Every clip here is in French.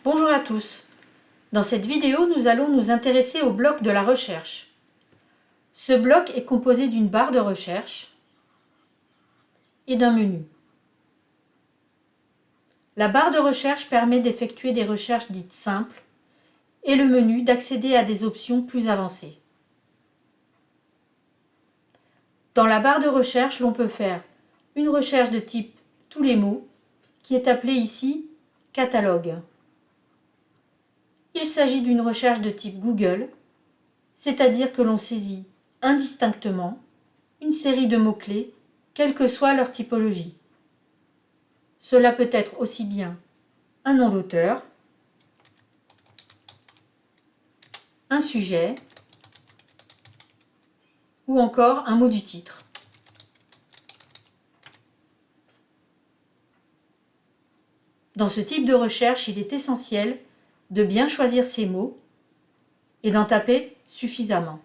Bonjour à tous. Dans cette vidéo, nous allons nous intéresser au bloc de la recherche. Ce bloc est composé d'une barre de recherche et d'un menu. La barre de recherche permet d'effectuer des recherches dites simples et le menu d'accéder à des options plus avancées. Dans la barre de recherche, l'on peut faire une recherche de type « Tous les mots » qui est appelée ici « Catalogue ». Il s'agit d'une recherche de type Google, c'est-à-dire que l'on saisit indistinctement une série de mots-clés, quelle que soit leur typologie. Cela peut être aussi bien un nom d'auteur, un sujet ou encore un mot du titre. Dans ce type de recherche, il est essentiel de bien choisir ces mots et d'en taper suffisamment.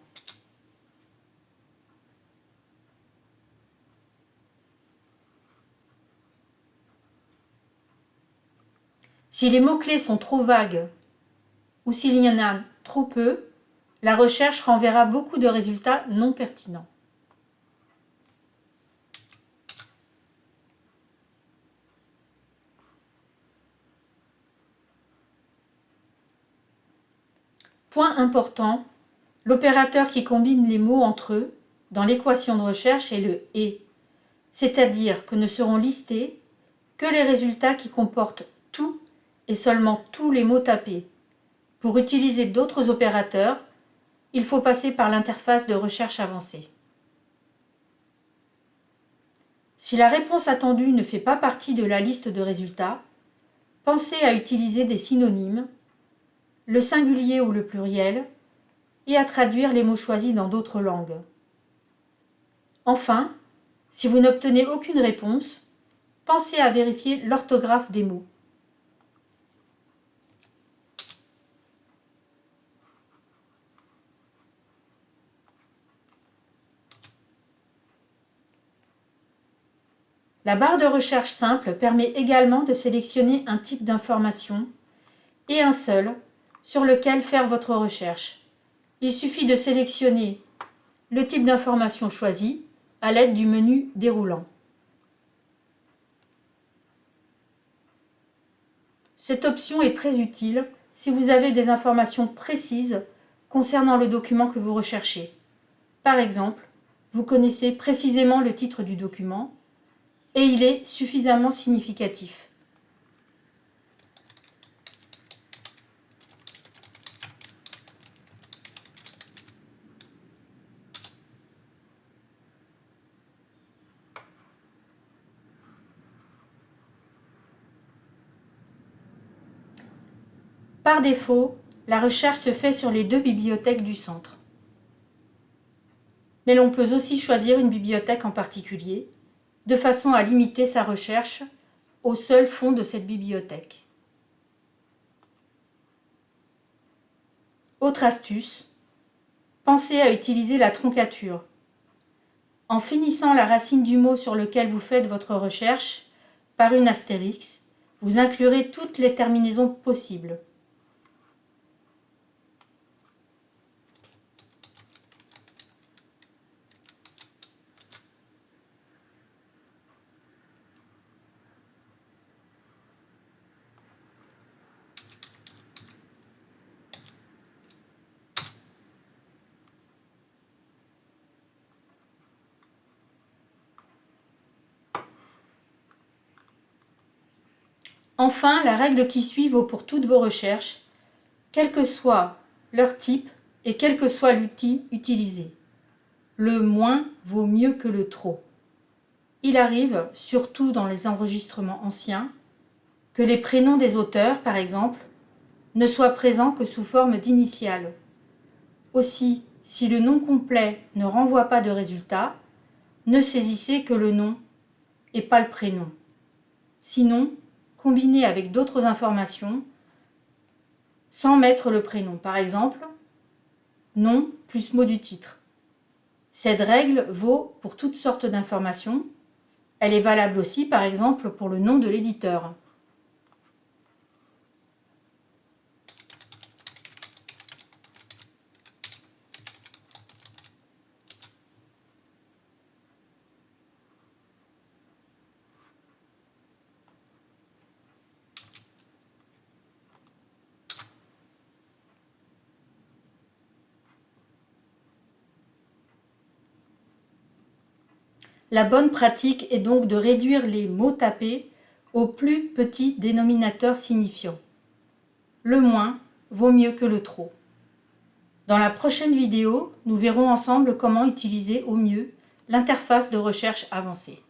Si les mots-clés sont trop vagues ou s'il y en a trop peu, la recherche renverra beaucoup de résultats non pertinents. Point important, l'opérateur qui combine les mots entre eux dans l'équation de recherche est le « et », c'est-à-dire que ne seront listés que les résultats qui comportent tout et seulement tous les mots tapés. Pour utiliser d'autres opérateurs, il faut passer par l'interface de recherche avancée. Si la réponse attendue ne fait pas partie de la liste de résultats, pensez à utiliser des synonymes, le singulier ou le pluriel, et à traduire les mots choisis dans d'autres langues. Enfin, si vous n'obtenez aucune réponse, pensez à vérifier l'orthographe des mots. La barre de recherche simple permet également de sélectionner un type d'information et un seul sur lequel faire votre recherche. Il suffit de sélectionner le type d'information choisi à l'aide du menu déroulant. Cette option est très utile si vous avez des informations précises concernant le document que vous recherchez. Par exemple, vous connaissez précisément le titre du document et il est suffisamment significatif. Par défaut, la recherche se fait sur les 2 bibliothèques du centre. Mais l'on peut aussi choisir une bibliothèque en particulier, de façon à limiter sa recherche au seul fond de cette bibliothèque. Autre astuce, pensez à utiliser la troncature. En finissant la racine du mot sur lequel vous faites votre recherche par une astérisque, vous inclurez toutes les terminaisons possibles. Enfin, la règle qui suit vaut pour toutes vos recherches, quel que soit leur type et quel que soit l'outil utilisé. Le moins vaut mieux que le trop. Il arrive, surtout dans les enregistrements anciens, que les prénoms des auteurs, par exemple, ne soient présents que sous forme d'initiales. Aussi, si le nom complet ne renvoie pas de résultat, ne saisissez que le nom et pas le prénom. Sinon, combinez avec d'autres informations sans mettre le prénom. Par exemple, nom plus mot du titre. Cette règle vaut pour toutes sortes d'informations. Elle est valable aussi, par exemple, pour le nom de l'éditeur. La bonne pratique est donc de réduire les mots tapés au plus petit dénominateur signifiant. Le moins vaut mieux que le trop. Dans la prochaine vidéo, nous verrons ensemble comment utiliser au mieux l'interface de recherche avancée.